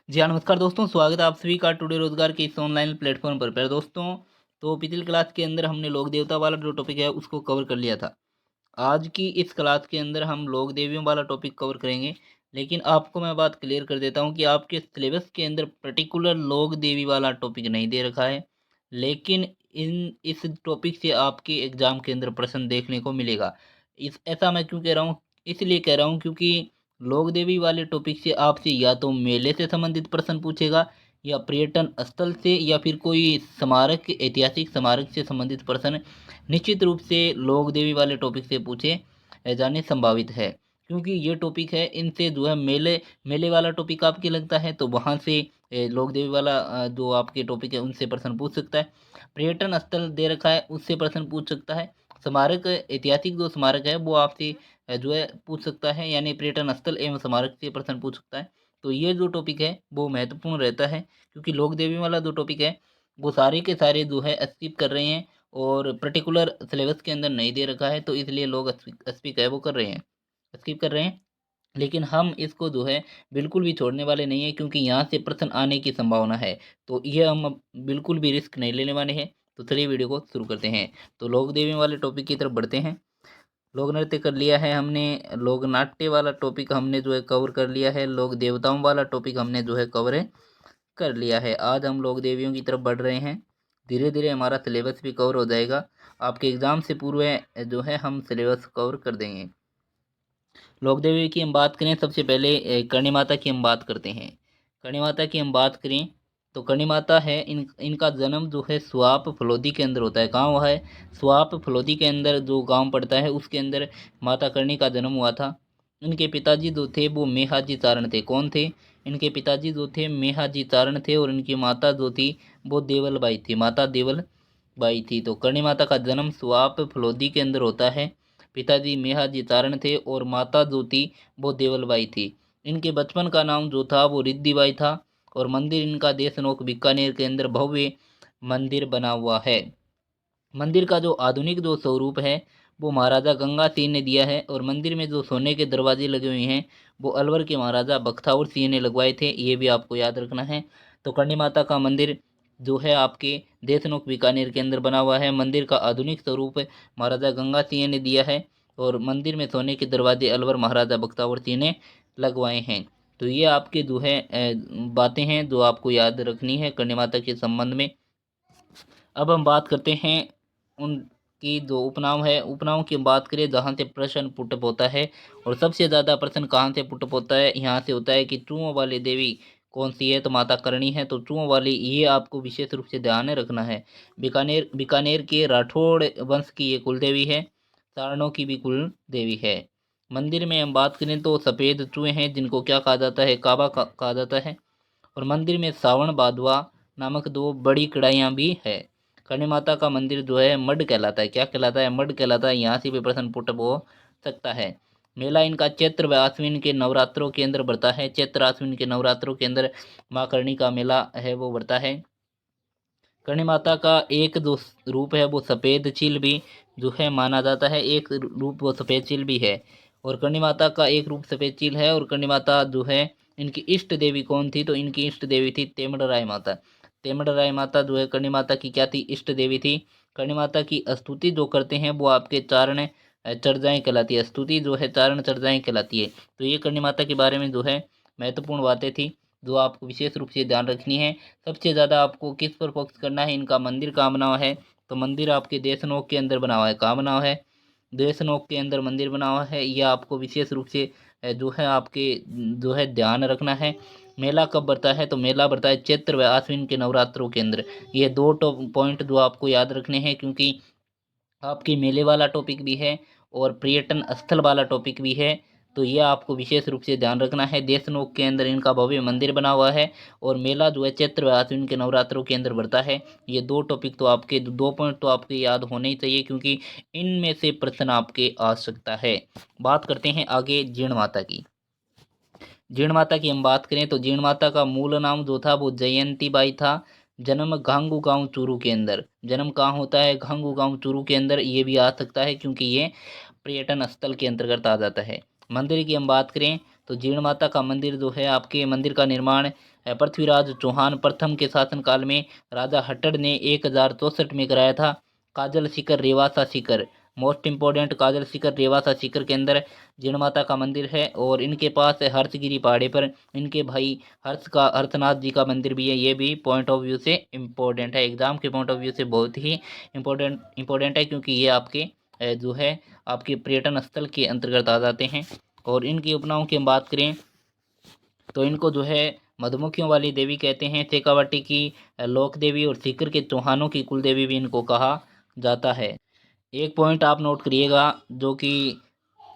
जी हाँ, नमस्कार दोस्तों, स्वागत है आप सभी का टुडे रोजगार के इस ऑनलाइन प्लेटफॉर्म पर। दोस्तों, तो पिछली क्लास के अंदर हमने लोक देवता वाला जो टॉपिक है उसको कवर कर लिया था। आज की इस क्लास के अंदर हम लोक देवियों वाला टॉपिक कवर करेंगे, लेकिन आपको मैं बात क्लियर कर देता हूँ कि आपके सिलेबस के अंदर पर्टिकुलर लोक देवी वाला टॉपिक नहीं दे रखा है, लेकिन इस टॉपिक से आपके एग्जाम के अंदर प्रश्न देखने को मिलेगा। इस ऐसा मैं क्यों कह रहा हूँ? इसलिए कह रहा हूँ क्योंकि लोक देवी वाले टॉपिक से आपसे या तो मेले से संबंधित प्रश्न पूछेगा, या पर्यटन स्थल से, या फिर कोई स्मारक, ऐतिहासिक स्मारक से संबंधित प्रश्न निश्चित रूप से लोक देवी वाले टॉपिक से पूछे जाने संभावित है। क्योंकि ये टॉपिक है, इनसे जो है मेले मेले वाला टॉपिक आपके लगता है तो वहाँ से लोक देवी वाला जो आपके टॉपिक है उनसे प्रश्न पूछ सकता है। पर्यटन स्थल दे रखा है उससे प्रश्न पूछ सकता है। स्मारक, ऐतिहासिक जो स्मारक है वो आपसे जो है पूछ सकता है, यानी पर्यटन स्थल एवं स्मारक से प्रश्न पूछ सकता है। तो ये जो टॉपिक है वो महत्वपूर्ण रहता है, क्योंकि लोक देवी वाला जो टॉपिक है वो सारे के सारे जो है स्किप कर रहे हैं, और पर्टिकुलर सिलेबस के अंदर नहीं दे रखा है, तो इसलिए लोग स्किप है वो कर रहे हैं, स्किप कर रहे हैं। लेकिन हम इसको जो है बिल्कुल भी छोड़ने वाले नहीं है, क्योंकि यहाँ से प्रश्न आने की संभावना है। तो ये हम अब बिल्कुल भी रिस्क नहीं लेने वाले हैं। तो चलिए वीडियो को शुरू करते हैं। तो लोक देवी वाले टॉपिक की तरफ बढ़ते हैं। लोक नृत्य कर लिया है हमने, लोक नाट्य वाला टॉपिक हमने जो है कवर कर लिया है, लोक देवताओं वाला टॉपिक हमने जो है कवर कर लिया है। आज हम लोक देवियों की तरफ बढ़ रहे हैं। धीरे धीरे हमारा सिलेबस भी कवर हो जाएगा। आपके एग्ज़ाम से पूर्व जो है हम सिलेबस कवर कर देंगे। लोक देवी की हम बात करें, सबसे पहले करणी माता की हम बात करते हैं। करणी माता की हम बात करें तो करणी माता है, इनका जन्म जो है स्वाप फलोदी के अंदर होता है। कहाँ हुआ है? स्वाप फलोदी के अंदर जो गांव पड़ता है उसके अंदर माता करणी का जन्म हुआ था। इनके पिताजी जो थे वो मेहाजी चारण थे। कौन थे? इनके पिताजी जो थे मेहाजी चारण थे, और इनकी माता जो थी वो देवल बाई थी, माता देवल बाई थी। तो करणी माता का जन्म स्वाप फलोदी के अंदर होता है। पिताजी मेहाजी चारण थे और माता जो थी वो देवलबाई थी। इनके बचपन का नाम जो था वो रिद्धिबाई था, और मंदिर इनका देशनोक बीकानेर के अंदर भव्य मंदिर बना हुआ है। मंदिर का जो आधुनिक जो स्वरूप है वो महाराजा गंगा सिंह ने दिया है, और मंदिर में जो सोने के दरवाजे लगे हुए हैं वो अलवर के महाराजा बख्तावर सिंह ने लगवाए थे, ये भी आपको याद रखना है। तो करणी माता का मंदिर जो है आपके देशनोक बीकानेर के अंदर बना हुआ है। मंदिर का आधुनिक स्वरूप महाराजा गंगा सिंह ने दिया है, और मंदिर में सोने के दरवाजे अलवर महाराजा बख्तावर सिंह ने लगवाए हैं। तो ये आपके जो है बातें हैं जो आपको याद रखनी है करणी माता के संबंध में। अब हम बात करते हैं उनकी जो उपनाम है, उपनाम की बात करें जहाँ से प्रश्न पुटअप होता है, और सबसे ज़्यादा प्रश्न कहाँ से पुटअप होता है? यहाँ से होता है कि चूहों वाली देवी कौन सी है? तो माता करणी है। तो चूहों वाली ये आपको विशेष रूप से ध्यान में रखना है। बीकानेर बीकानेर के राठौड़ वंश की ये कुल देवी है। सारणों की भी कुल देवी है। मंदिर में हम बात करें तो सफ़ेद चूहे हैं जिनको क्या कहा जाता है? काबा कहा जाता है। और मंदिर में सावन बादवा नामक दो बड़ी कढ़ाइयाँ भी है। करणी माता का मंदिर जो है मड कहलाता है। क्या कहलाता है? मड कहलाता है। यहाँ से भी प्रश्न पुटअप हो सकता है। मेला इनका चैत्र व आश्विन के नवरात्रों के अंदर बढ़ता है। चैत्र आश्विन के नवरात्रों के अंदर माँ करणी का मेला है वो बढ़ता है। करणी माता का एक जो रूप है वो सफ़ेद चील भी जो है माना जाता है, एक रूप वो सफ़ेद चील भी है। और करणी माता का एक रूप सफ़ेद चील है। और करणी माता जो है, इनकी इष्ट देवी कौन थी? तो इनकी इष्ट देवी थी तेमड़ राय माता। तेमड़ राय माता जो है करणी माता की क्या थी? इष्ट देवी थी। करणी माता की स्तुति जो करते हैं वो आपके चारण चर्चाएँ कहलाती है। स्तुति जो है चारण चर्चाएँ कहलाती है। तो ये करणी माता के बारे में जो है महत्वपूर्ण बातें थी जो आपको विशेष रूप से ध्यान रखनी है। सबसे ज़्यादा आपको किस पर फोकस करना है? इनका मंदिर कहाँ बना हुआ है? तो मंदिर आपके देशनोक के अंदर बना हुआ है। कहाँ बना हुआ है? देशनोक के अंदर मंदिर बना हुआ है। यह आपको विशेष रूप से जो है आपके जो है ध्यान रखना है। मेला कब बढ़ता है? तो मेला बढ़ता है चैत्र व आश्विन के नवरात्रों के अंदर। ये दो पॉइंट जो आपको याद रखने हैं, क्योंकि आपकी मेले वाला टॉपिक भी है और पर्यटन स्थल वाला टॉपिक भी है। तो ये आपको विशेष रूप से ध्यान रखना है। देशनोक के अंदर इनका भव्य मंदिर बना हुआ है, और मेला जो है चैत्र व आश्विन के नवरात्रों के अंदर बढ़ता है। ये दो टॉपिक तो आपके, दो पॉइंट तो आपके याद होने ही चाहिए, क्योंकि इनमें से प्रश्न आपके आ सकता है। बात करते हैं आगे जीण माता की। जीण माता की हम बात करें तो जीण माता का मूल नाम जो था वो जयंती बाई था। जन्म घांगू गांव चूरू के अंदर। जन्म कहाँ होता है? घांगू गांव चूरू के अंदर। ये भी आ सकता है क्योंकि ये पर्यटन स्थल के अंतर्गत आ जाता है। मंदिर की हम बात करें तो जीर्ण माता का मंदिर जो है आपके मंदिर का निर्माण पृथ्वीराज चौहान प्रथम के शासनकाल में राजा हट्टड़ ने 1064 में कराया था। काजल शिखर रेवासा शिखर, मोस्ट इम्पोर्टेंट काजल शिखर रेवासा शिखर के अंदर जीर्ण माता का मंदिर है। और इनके पास हर्षगिरी पहाड़ी पर इनके भाई हर्षनाथ जी का मंदिर भी है। ये भी पॉइंट ऑफ व्यू से इम्पोर्टेंट है, एग्जाम के पॉइंट ऑफ व्यू से बहुत ही इम्पोर्टेंट है, क्योंकि ये आपके जो है आपके पर्यटन स्थल के अंतर्गत आ जाते हैं। और इनकी उपनामों की हम बात करें तो इनको जो है मधुमक्खियों वाली देवी कहते हैं, शेखावाटी की लोक देवी और सीकर के चौहानों की कुल देवी भी इनको कहा जाता है। एक पॉइंट आप नोट करिएगा, जो कि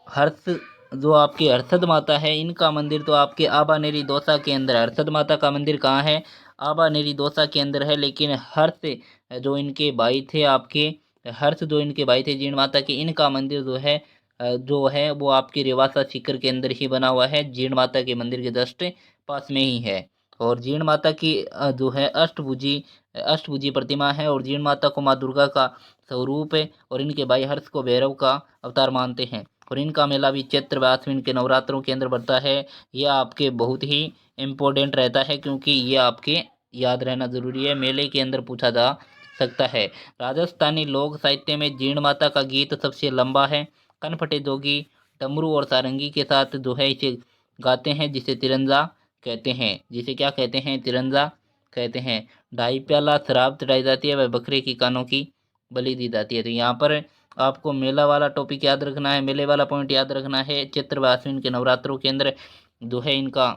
हर्ष जो आपकी हर्षद माता है, इनका मंदिर तो आपके आबानेरी दौसा के अंदर, हर्षद माता का मंदिर कहाँ है, आबानेरी दौसा के अंदर है। लेकिन हर्ष जो इनके भाई थे आपके, हर्ष जो इनके भाई थे जीर्ण माता के, इनका मंदिर जो है वो आपके रेवासा सीकर के अंदर ही बना हुआ है, जीर्ण माता के मंदिर के जस्ट पास में ही है। और जीर्ण माता की जो है अष्टभुजी प्रतिमा है, और जीर्ण माता को माँ दुर्गा का स्वरूप है, और इनके भाई हर्ष को भैरव का अवतार मानते हैं। और इनका मेला भी चैत्र व आश्विन के नवरात्रों के अंदर बढ़ता है। यह आपके बहुत ही इम्पोर्टेंट रहता है, क्योंकि ये आपके याद रहना जरूरी है, मेले के अंदर पूछा जा सकता है। राजस्थानी लोक साहित्य में जीर्ण माता का गीत सबसे लंबा है। कनफटे जोगी डमरू और सारंगी के साथ जो है इसे गाते हैं, जिसे तिरंजा कहते हैं। जिसे क्या कहते हैं? तिरंजा कहते हैं। ढाई प्याला शराब चढ़ाई जाती है, वह बकरे की कानों की बलि दी जाती है। तो यहाँ पर आपको मेला वाला टॉपिक याद रखना है, मेले वाला पॉइंट याद रखना है। चैत्र व आश्विन के नवरात्रों के अंदर जो है इनका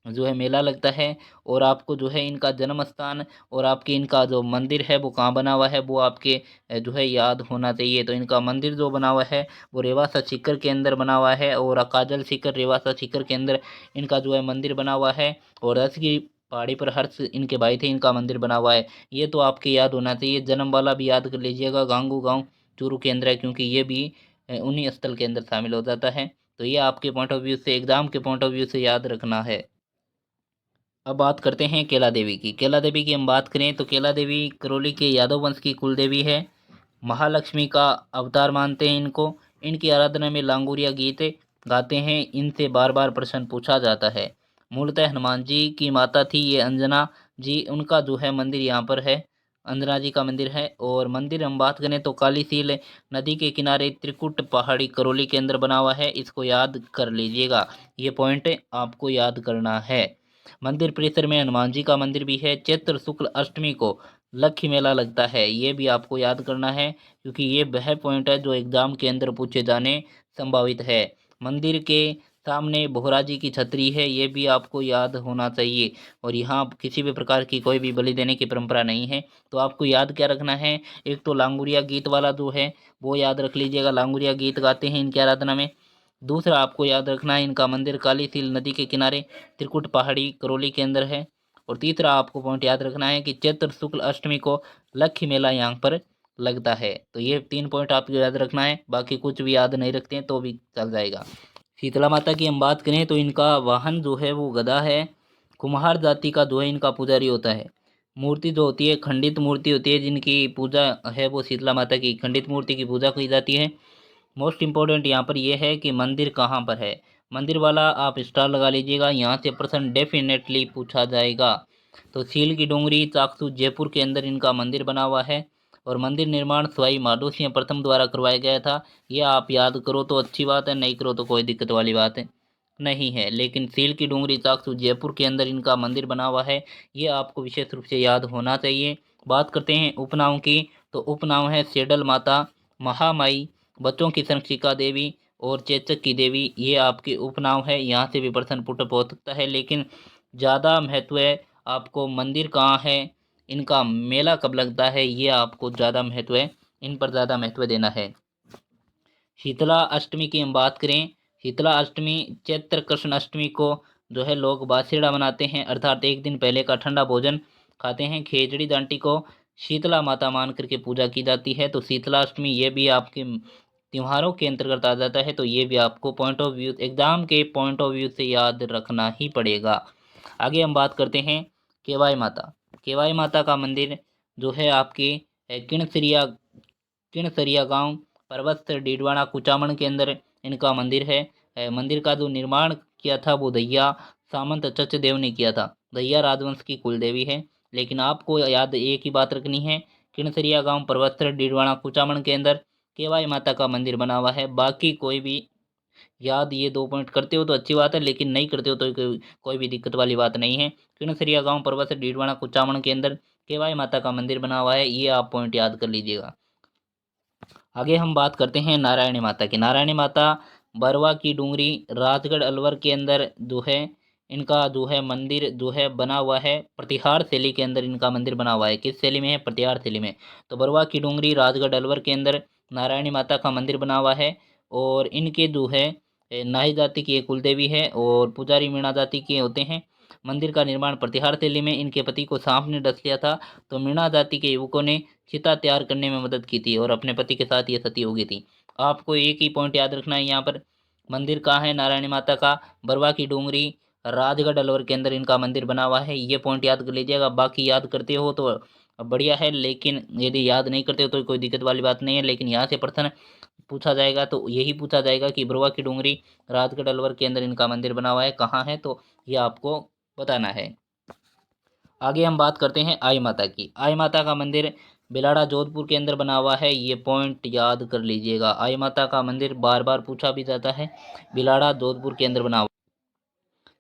जो है मेला लगता है, और आपको जो है इनका जन्म स्थान और आपके इनका जो मंदिर है वो कहाँ बना हुआ है, वो आपके जो है याद होना चाहिए। तो इनका मंदिर जो बना हुआ है वो रेवासा सीकर के अंदर बना हुआ है, और काजल सीकर रेवासा सीकर के अंदर इनका जो है मंदिर बना हुआ है। और रसगिरी पहाड़ी पर हर्ष इनके भाई थे, इनका मंदिर बना हुआ है। ये तो आपके याद होना चाहिए। जन्म वाला भी याद कर लीजिएगा, गांगू गांव चूरू के अंदर है, क्योंकि ये भी उन्हीं स्थल के अंदर शामिल हो जाता है। तो ये आपके पॉइंट ऑफ व्यू से, एग्जाम के पॉइंट ऑफ व्यू से याद रखना है। अब बात करते हैं केला देवी की। केला देवी की हम बात करें तो केला देवी करौली के यादव वंश की कुल देवी है। महालक्ष्मी का अवतार मानते हैं इनको। इनकी आराधना में लांगुरिया गीत गाते हैं। इनसे बार बार प्रश्न पूछा जाता है। मूलतः हनुमान जी की माता थी ये अंजना जी, उनका जो है मंदिर यहाँ पर है, अंजना जी का मंदिर है। और मंदिर हम बात करें तो कालीसील नदी के किनारे त्रिकुट पहाड़ी करौली के अंदर बना हुआ है। इसको याद कर लीजिएगा, ये पॉइंट आपको याद करना है। मंदिर परिसर में हनुमान जी का मंदिर भी है। चैत्र शुक्ल अष्टमी को लक्ष्मी मेला लगता है, ये भी आपको याद करना है, क्योंकि ये वह पॉइंट है जो एग्जाम के अंदर पूछे जाने संभावित है। मंदिर के सामने बोहरा जी की छतरी है, ये भी आपको याद होना चाहिए। और यहाँ किसी भी प्रकार की कोई भी बलि देने की परंपरा नहीं है। तो आपको याद क्या रखना है, एक तो लांगुरिया गीत वाला जो है वो याद रख लीजिएगा, लांगुरिया गीत गाते हैं इनकी आराधना में। दूसरा आपको याद रखना है, इनका मंदिर कालीसील नदी के किनारे त्रिकुट पहाड़ी करौली के अंदर है। और तीसरा आपको पॉइंट याद रखना है कि चैत्र शुक्ल अष्टमी को लक्ष्मी मेला यहाँ पर लगता है। तो ये 3 पॉइंट आपको याद रखना है, बाकी कुछ भी याद नहीं रखते हैं तो भी चल जाएगा। शीतला माता की हम बात करें तो इनका वाहन जो है वो गदा है। कुम्हार जाति का जो है इनका पुजारी होता है। मूर्ति जो होती है खंडित मूर्ति होती है, जिनकी पूजा है वो शीतला माता की खंडित मूर्ति की पूजा की जाती है। मोस्ट इम्पोर्टेंट यहाँ पर यह है कि मंदिर कहाँ पर है। मंदिर वाला आप स्टार लगा लीजिएगा, यहाँ से प्रश्न डेफिनेटली पूछा जाएगा। तो सील की डोंगरी चाकसू जयपुर के अंदर इनका मंदिर बना हुआ है। और मंदिर निर्माण सवाई माधो सिंह प्रथम द्वारा करवाया गया था। यह आप याद करो तो अच्छी बात है, नहीं करो तो कोई दिक्कत वाली बात है नहीं है। लेकिन सील की डोंगरी चाकसू जयपुर के अंदर इनका मंदिर बना हुआ है, ये आपको विशेष रूप से याद होना चाहिए। बात करते हैं उपनाम की, तो उपनाम है सेडल माता, महामाई, बच्चों की संरक्षिका देवी और चेचक की देवी। ये आपके उपनाम है, यहाँ से भी प्रश्न पुट हो सकता है। लेकिन ज़्यादा महत्व है आपको मंदिर कहाँ है, इनका मेला कब लगता है, ये आपको ज़्यादा महत्व है, इन पर ज़्यादा महत्व देना है। शीतला अष्टमी की हम बात करें, शीतला अष्टमी चैत्र कृष्ण अष्टमी को जो है लोग बासीड़ा मनाते हैं, अर्थात एक दिन पहले का ठंडा भोजन खाते हैं। खेजड़ी दांटी को शीतला माता मान करके पूजा की जाती है। तो शीतला अष्टमी ये भी आपके त्योहारों के अंतर्गत आ जाता है। तो ये भी आपको पॉइंट ऑफ व्यू, एग्जाम के पॉइंट ऑफ व्यू से याद रखना ही पड़ेगा। आगे हम बात करते हैं केवाई माता। केवाई माता का मंदिर जो है आपके किणसरिया गांव पर्वत डीडवाना कुचामन के अंदर इनका मंदिर है। मंदिर का जो निर्माण किया था वो दहिया सामंत चचदेव ने किया था। दहिया राजवंश की कुल देवी है। लेकिन आपको याद एक ही बात रखनी है, किणसरिया गांव परवस्त्र डीडवाणा कुचामन के अंदर केवाई माता का मंदिर बना हुआ है। बाकी कोई भी याद ये 2 पॉइंट करते हो तो अच्छी बात है, लेकिन नहीं करते हो तो कोई भी दिक्कत वाली बात नहीं है। किणसरिया गांव परवस्त्र डीडवाणा कुचामन के अंदर केवाई माता का मंदिर बना हुआ है, ये आप पॉइंट याद कर लीजिएगा। आगे हम बात करते हैं नारायणी माता की। नारायणी माता बरवा की डूंगरी राजगढ़ अलवर के अंदर जो है इनका जो है मंदिर जो है बना हुआ है, प्रतिहार शैली के अंदर इनका मंदिर बना हुआ है। किस शैली में है? प्रतिहार शैली में। तो बरवा की डूंगरी राजगढ़ अलवर के अंदर नारायणी माता का मंदिर बना हुआ है। और इनके जो है नाई जाति की एक कुल देवी है और पुजारी मीणा जाति के होते हैं। मंदिर का निर्माण प्रतिहार शैली में इनके पति को सांप ने डस लिया था, तो मीणा जाति के युवकों ने चिता तैयार करने में मदद की थी और अपने पति के साथ ये सती हो गई थी। आपको एक ही पॉइंट याद रखना है यहाँ पर, मंदिर कहाँ है नारायणी माता का? बरवा की डूंगरी राजगढ़ अलवर के अंदर इनका मंदिर बना हुआ है, ये पॉइंट याद कर लीजिएगा। बाकी याद करते हो तो बढ़िया है, लेकिन यदि याद नहीं करते हो तो कोई दिक्कत वाली बात नहीं है। लेकिन यहाँ से प्रश्न पूछा जाएगा तो यही पूछा जाएगा कि बरवा की डूंगरी राजगढ़ अलवर के अंदर इनका मंदिर बना हुआ है, कहाँ है? तो ये आपको बताना है। आगे हम बात करते हैं आई माता की। आई माता का मंदिर बिलाड़ा जोधपुर के अंदर बना हुआ है, ये पॉइंट याद कर लीजिएगा। आई माता का मंदिर बार बार पूछा भी जाता है, बिलाड़ा जोधपुर के अंदर बना हुआ।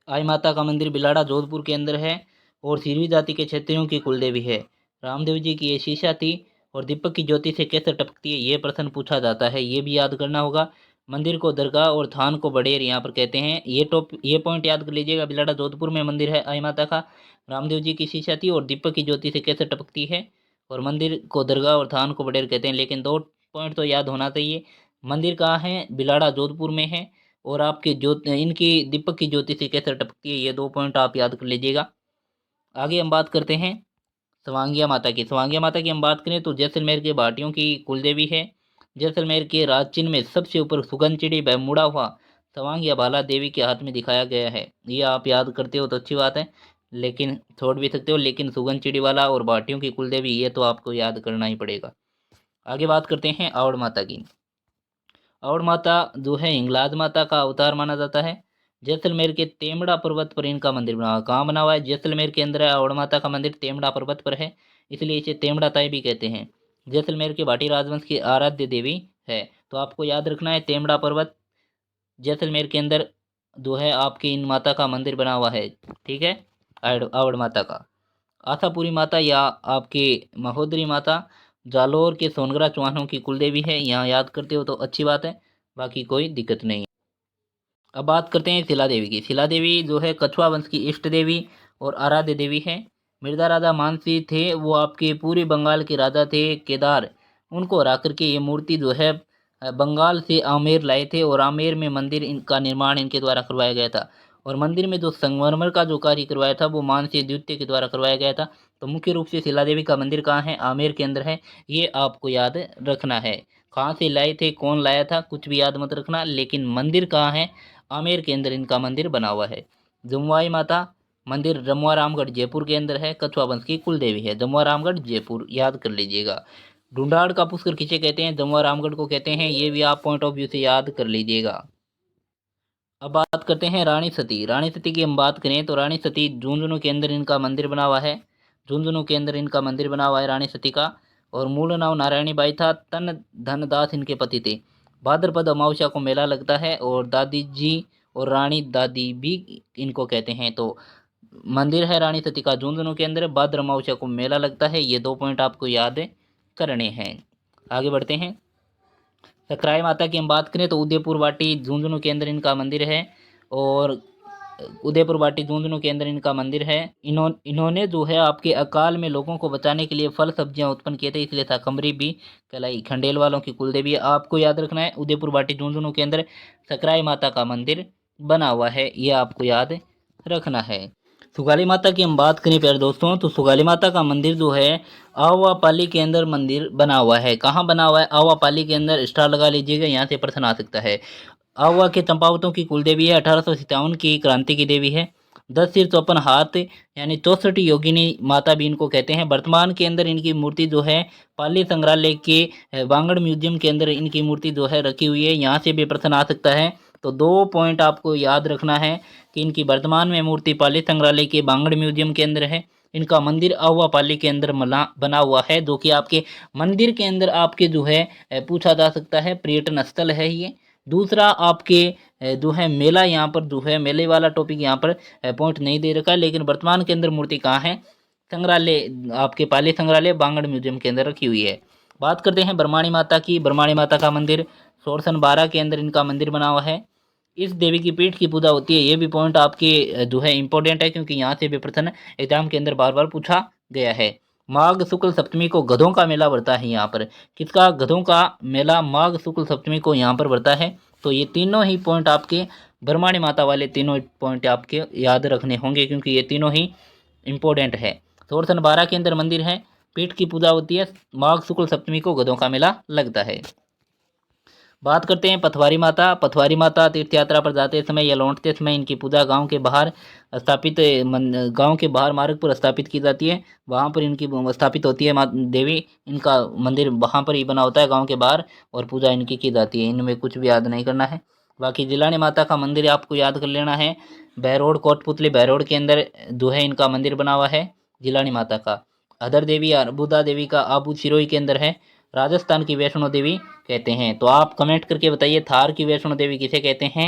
आई माता का मंदिर बिलाड़ा जोधपुर के अंदर है और सिरवी जाति के क्षत्रियों की कुलदेवी है। रामदेव जी की ये शीशा थी और दीपक की ज्योति से कैसे टपकती है, ये प्रश्न पूछा जाता है, ये भी याद करना होगा। मंदिर को दरगाह और थान को बड़ेर यहाँ पर कहते हैं, ये पॉइंट याद कर लीजिएगा। बिलाड़ा जोधपुर में मंदिर है आई माता का। रामदेव जी की शीशा थी और दीपक की ज्योति से कैसे टपकती है, और मंदिर को दरगाह और थान को बड़ेर कहते हैं। लेकिन 2 पॉइंट तो याद होना चाहिए। मंदिर कहाँ है? बिलाड़ा जोधपुर में है। और आपकी ज्योत इनकी दीपक की ज्योति से कैसे टपकती है, ये 2 पॉइंट आप याद कर लीजिएगा। आगे हम बात करते हैं सवांगिया माता की। सवांगिया माता की हम बात करें तो जैसलमेर के भाटियों की कुलदेवी है। जैसलमेर के राज चिन्ह में सबसे ऊपर सुगन चिड़ी व मुड़ा हुआ सवांगिया बाला देवी के हाथ में दिखाया गया है, ये आप याद करते हो तो अच्छी बात है, लेकिन छोड़ भी सकते हो। लेकिन सुगन चिड़ी वाला और भाटियों की कुलदेवी ये तो आपको याद करना ही पड़ेगा। आगे बात करते हैं आवड़ माता की। और माता जो है हिंगलाज माता का अवतार माना जाता है। जैसलमेर के तेमड़ा पर्वत पर इनका मंदिर बना हुआ है। कहाँ बना हुआ है? जैसलमेर के अंदर है। और माता का मंदिर तेमड़ा पर्वत पर है, इसलिए इसे तेमड़ा ताई भी कहते हैं। जैसलमेर के भाटी राजवंश की आराध्य देवी है, तो आपको याद रखना है तेमड़ा पर्वत जैसलमेर के अंदर जो है आपकी इन माता का मंदिर बना हुआ है। ठीक है, आवड़ माता का। आशापुरी माता या आपके महोदरी माता जालोर के सोनगरा चौहानों की कुलदेवी है, यहाँ याद करते हो तो अच्छी बात है, बाकी कोई दिक्कत नहीं है। अब बात करते हैं शिला देवी की। शिला देवी जो है कछुआ वंश की इष्ट देवी और आराध्य देवी है। मिर्जा राजा मानसी थे, वो आपके पूरे बंगाल के राजा थे केदार, उनको हरा करके ये मूर्ति जो है बंगाल से आमेर लाए थे और आमेर में मंदिर इनका निर्माण इनके द्वारा करवाया गया था। और मंदिर में जो संगमरमर का जो कार्य करवाया था वो मानसी द्वितीय के द्वारा करवाया गया था। तो मुख्य रूप से शिला देवी का मंदिर कहाँ है? आमेर के अंदर है, ये आपको याद रखना है। कहाँ से लाए थे, कौन लाया था, कुछ भी याद मत रखना, लेकिन मंदिर कहाँ है? आमेर के अंदर इनका मंदिर बना हुआ है। जमुआई माता मंदिर जमुआ रामगढ़ जयपुर के अंदर है, कछुआ वंश की कुल देवी है। जमुआ रामगढ़ जयपुर याद कर लीजिएगा। ढूंढाड़ का पुष्कर किसे कहते हैं? जमुआ रामगढ़ को कहते हैं, ये भी आप पॉइंट ऑफ व्यू से याद कर लीजिएगा। अब बात करते हैं रानी सती। रानी सती की हम बात करें तो रानी सती झुंझुनू के अंदर इनका मंदिर बना हुआ है। झुंझुनू के अंदर इनका मंदिर बना हुआ है रानी सती का। और मूल नाम नारायणी बाई था, तन धन दास इनके पति थे। भाद्रपद अमावस्या को मेला लगता है और दादी जी और रानी दादी भी इनको कहते हैं। तो मंदिर है रानी सती का झुंझुनू के अंदर, भाद्र अमावस्या को मेला लगता है, ये 2 पॉइंट आपको याद करने हैं। आगे बढ़ते हैं। सकराई माता की हम बात करें तो उदयपुर वाटी झुंझुनू के अंदर इनका मंदिर है। और उदयपुर वाटी झुंझुनू के अंदर इनका मंदिर है। इन्होंने जो है आपके अकाल में लोगों को बचाने के लिए फल सब्जियां उत्पन्न किए थे, इसलिए शाकंभरी भी कहलाई। खंडेल वालों की कुलदेवी आपको याद रखना है। उदयपुर वाटी झुंझुनू के अंदर सकराई माता का मंदिर बना हुआ है, ये आपको याद रखना है। सुगाली माता की हम बात करें प्यारे दोस्तों तो सुगाली माता का मंदिर जो है आवापाली के अंदर मंदिर बना हुआ है। कहाँ बना हुआ है? आवापाली के अंदर, स्टार लगा लीजिएगा, यहाँ से प्रश्न आ सकता है। आवा के चंपावतों की कुलदेवी है। 1857 की क्रांति की देवी है। 10 सिर 54 हाथ यानी 64 योगिनी माता भी इनको कहते हैं। वर्तमान के अंदर इनकी मूर्ति जो है पाली संग्रहालय के वांगड़ म्यूजियम के अंदर इनकी मूर्ति जो है रखी हुई है, यहाँ से भी प्रश्न आ सकता है तो 2 पॉइंट आपको याद रखना है कि इनकी वर्तमान में मूर्ति पाली संग्रहालय के बांगड़ म्यूजियम के अंदर है। इनका मंदिर अव्वापाली के अंदर बना हुआ है, जो कि आपके मंदिर के अंदर आपके जो है पूछा जा सकता है, पर्यटन स्थल है ये। दूसरा आपके जो है मेला, यहाँ पर जो है मेले वाला टॉपिक यहाँ पर पॉइंट नहीं दे रखा है, लेकिन वर्तमान के अंदर मूर्ति कहाँ है, संग्रहालय आपके पाली संग्रहालय बांगड़ म्यूजियम के अंदर रखी हुई है। बात करते हैं ब्रह्माणी माता की। ब्रह्माणी माता का मंदिर 1612 के अंदर इनका मंदिर बना हुआ है। इस देवी की पीठ की पूजा होती है। ये भी पॉइंट आपके जो है इंपॉर्टेंट है, क्योंकि यहाँ से भी प्रश्न एग्जाम के अंदर बार बार पूछा गया है। माघ शुक्ल सप्तमी को गधों का मेला बढ़ता है यहाँ पर। किसका? गधों का मेला माघ शुक्ल सप्तमी को यहाँ पर बढ़ता है। तो ये तीनों ही पॉइंट आपके ब्रह्माणी माता वाले तीनों पॉइंट आपके याद रखने होंगे, क्योंकि ये तीनों ही इम्पोर्टेंट है। 1612 के अंदर मंदिर है, पीठ की पूजा होती है, माघ शुक्ल सप्तमी को गधों का मेला लगता है। बात करते हैं पथवारी माता। पथवारी माता तीर्थ यात्रा पर जाते समय या लौटते समय इनकी पूजा गांव के बाहर स्थापित गांव के बाहर मार्ग पर स्थापित की जाती है। वहां पर इनकी स्थापित होती है देवी। इनका मंदिर वहां पर ही बना होता है गांव के बाहर, और पूजा इनकी की जाती है। इनमें कुछ भी याद नहीं करना है। बाकी जिलानी माता का मंदिर आपको याद कर लेना है। बहरोड कोटपुतली बहरोड के अंदर जो है इनका मंदिर बना हुआ है जिलानी माता का। अधर देवी अर्बुदा देवी का आबू सिरोही के अंदर है। राजस्थान की वैष्णो देवी कहते हैं। तो आप कमेंट करके बताइए, थार की वैष्णो देवी किसे कहते हैं?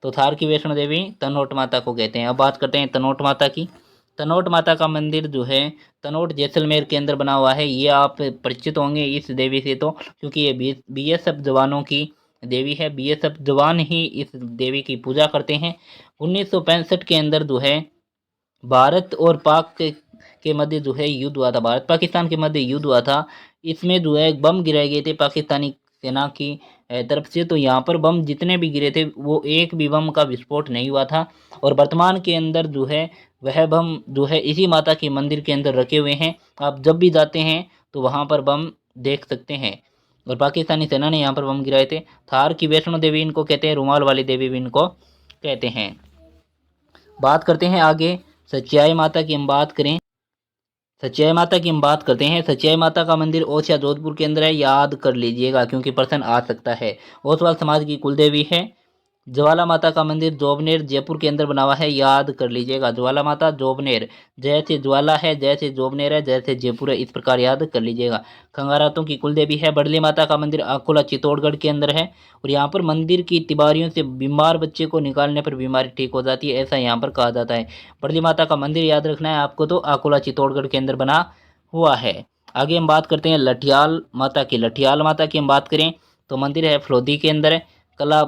तो थार की वैष्णो देवी तनोट माता को कहते हैं। अब बात करते हैं तनोट माता की। तनोट माता का मंदिर जो है तनोट जैसलमेर के अंदर बना हुआ है। ये आप परिचित होंगे इस देवी से, तो क्योंकि ये बीएसएफ जवानों की देवी है। बीएसएफ जवान ही इस देवी की पूजा करते हैं। 1965 के अंदर जो है भारत और पाक के मध्य जो है युद्ध हुआ था, भारत पाकिस्तान के मध्य युद्ध हुआ था। इसमें जो है बम गिराए गए थे पाकिस्तानी सेना की तरफ से। तो यहाँ पर बम जितने भी गिरे थे वो एक भी बम का विस्फोट नहीं हुआ था। और वर्तमान के अंदर जो है वह बम जो है इसी माता के मंदिर के अंदर रखे हुए हैं। आप जब भी जाते हैं तो वहाँ पर बम देख सकते हैं। और पाकिस्तानी सेना ने यहाँ पर बम गिराए थे। थार की वैष्णो देवी इनको कहते हैं, रुमाल वाली देवी भी इनको कहते हैं। बात करते हैं आगे सच्चाई माता की हम बात करें। सच्चाई माता की हम बात करते हैं। सच्चाई माता का मंदिर ओसिया जोधपुर के अंदर है, याद कर लीजिएगा क्योंकि प्रश्न आ सकता है। ओसवाल समाज की कुलदेवी है। ज्वाला माता का मंदिर जोबनेर जयपुर के अंदर बना हुआ है, याद कर लीजिएगा। ज्वाला माता जोबनेर, जैसे ज्वाला है जैसे जोबनेर है जैसे जयपुर है, इस प्रकार याद कर लीजिएगा। खंगारातों की कुलदेवी है। बड़ली माता का मंदिर अकोला चित्तौड़गढ़ के अंदर है। और यहाँ पर मंदिर की तिबारियों से बीमार बच्चे को निकालने पर बीमारी ठीक हो जाती है, ऐसा यहाँ पर कहा जाता है। बड़ली माता का मंदिर याद रखना है आपको, तो अकोला चित्तौड़गढ़ के अंदर बना हुआ है। आगे हम बात करते हैं लठियाल माता की। लठियाल माता की हम बात करें तो मंदिर है फलोदी के अंदर है। कला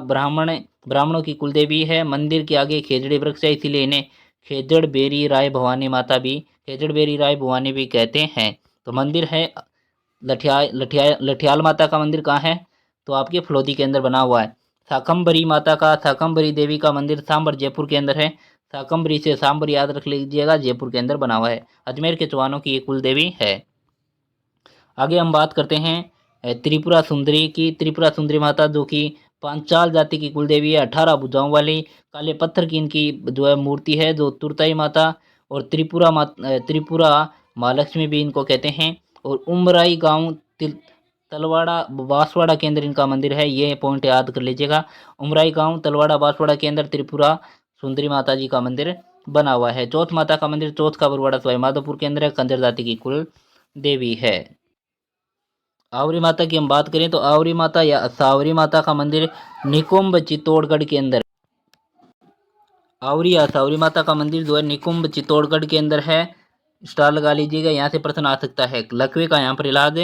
ब्राह्मणों की कुलदेवी है। मंदिर के आगे खेजड़ी वृक्ष है, इसीलिए इन्हें खेजड़ बेरी राय भवानी माता भी, खेजड़ बेरी राय भवानी भी कहते हैं। तो मंदिर है लठियाल माता का मंदिर कहाँ है? तो आपके फलोदी के अंदर बना हुआ है। शाकंभरी देवी का मंदिर सांबर जयपुर के अंदर है। शाकंभरी से सांबर याद रख लीजिएगा, जयपुर के अंदर बना हुआ है। अजमेर के चौहानों की ये कुल देवी है। आगे हम बात करते हैं त्रिपुरा सुंदरी की। त्रिपुरा सुंदरी माता जो कि पांचाल जाति की कुलदेवी है। 18 भुजाओं वाली काले पत्थर की इनकी जो है मूर्ति है, जो तुरताई माता और त्रिपुरा महालक्ष्मी भी इनको कहते हैं। और उमराई गांव तलवाड़ा बांसवाड़ा के अंदर इनका मंदिर है, ये पॉइंट याद कर लीजिएगा। उमराई गांव तलवाड़ा बांसवाड़ा के अंदर त्रिपुरा सुंदरी माता जी का मंदिर बना हुआ है। चौथ माता का मंदिर चौथ का बरवाड़ा सवाई माधोपुर के अंदर है, कंजर जाति की कुल देवी है। आवरी माता की हम बात करें तो आवरी माता या सावरी माता का मंदिर निकुंभ चित्तौड़गढ़ के अंदर। आवरी या सावरी माता का मंदिर जो है निकुंभ चित्तौड़गढ़ के अंदर है, स्टार लगा लीजिएगा, यहाँ से प्रश्न आ सकता है। लकवे का यहाँ पर इलाज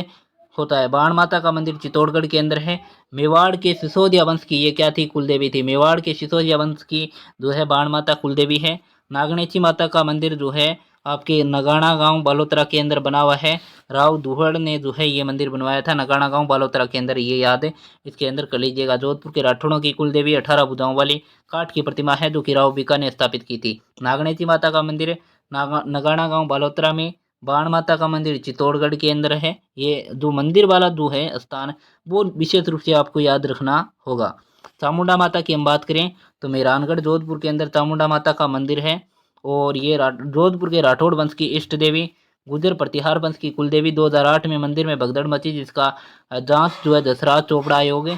होता है। बाण माता का मंदिर चित्तौड़गढ़ के अंदर है। मेवाड़ के सिसोदिया वंश की ये क्या थी? कुलदेवी थी। मेवाड़ के सिसोदिया वंश की जो है बाण माता कुलदेवी है। नागणेची माता का मंदिर जो है आपके नगाना गांव बालोतरा के अंदर बना हुआ है। राव दुहड़ ने जो है ये मंदिर बनवाया था, नगाना गांव बालोतरा के अंदर, ये याद है इसके अंदर कर लीजिएगा। जोधपुर के राठौड़ों की कुलदेवी 18 भुजाओं वाली काठ की प्रतिमा है, जो कि राव बीका ने स्थापित की थी। नागणेची माता का मंदिर नगाना गांव बालोतरा में। बाण माता का मंदिर चित्तौड़गढ़ के अंदर है। ये जो मंदिर वाला जो है स्थान वो विशेष रूप से आपको याद रखना होगा। चामुंडा माता की हम बात करें तो मेहरानगढ़ जोधपुर के अंदर चामुंडा माता का मंदिर है। और ये जोधपुर के राठौड़ वंश की इष्ट देवी, गुजर प्रतिहार वंश की कुलदेवी। 2008 में मंदिर में भगदड़ मची, जिसका जांच जो है दशराज चोपड़ा आयोग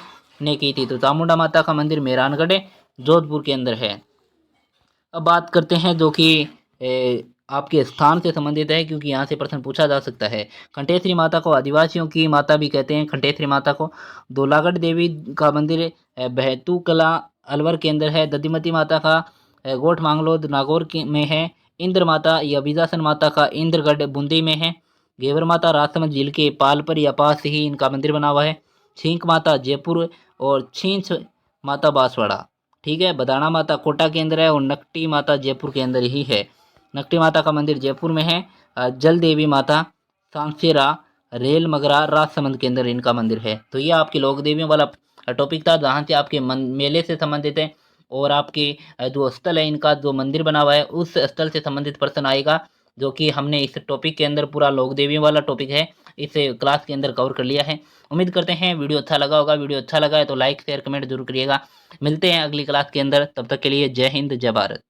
ने की थी। तो चामुंडा माता का मंदिर मेहरानगढ़ जोधपुर के अंदर है। अब बात करते हैं जो कि आपके स्थान से संबंधित है, क्योंकि यहाँ से प्रश्न पूछा जा सकता है। खंडेश्वरी माता को आदिवासियों की माता भी कहते हैं। खंडेश्वरी माता को धौलागढ़ देवी का मंदिर बहतू कला अलवर के अंदर है। दधिमती माता का गोठ मांगलोद नागौर में है। इंद्र माता या बीजासन माता का इंद्रगढ़ बूंदी में है। घेवर माता राजसमंद झील के पालपर या पास ही इनका मंदिर बना हुआ है। छींक माता जयपुर और छींच माता बांसवाड़ा, ठीक है। बदाना माता कोटा के अंदर है और नकटी माता जयपुर के अंदर ही है। नकटी माता का मंदिर जयपुर में है। जल देवी माता सांसेरा रेल मगरा राजसमंद के अंदर इनका मंदिर है। तो ये आपके लोक देवियों वाला टॉपिक था, जहाँ से आपके मेले से संबंधित है और आपके जो स्थल है इनका जो मंदिर बना हुआ है उस स्थल से संबंधित प्रश्न आएगा, जो कि हमने इस टॉपिक के अंदर पूरा लोक देवियों वाला टॉपिक है इस क्लास के अंदर कवर कर लिया है। उम्मीद करते हैं वीडियो अच्छा लगा होगा। वीडियो अच्छा लगा है तो लाइक शेयर कमेंट जरूर करिएगा। मिलते हैं अगली क्लास के अंदर, तब तक के लिए जय हिंद जय भारत।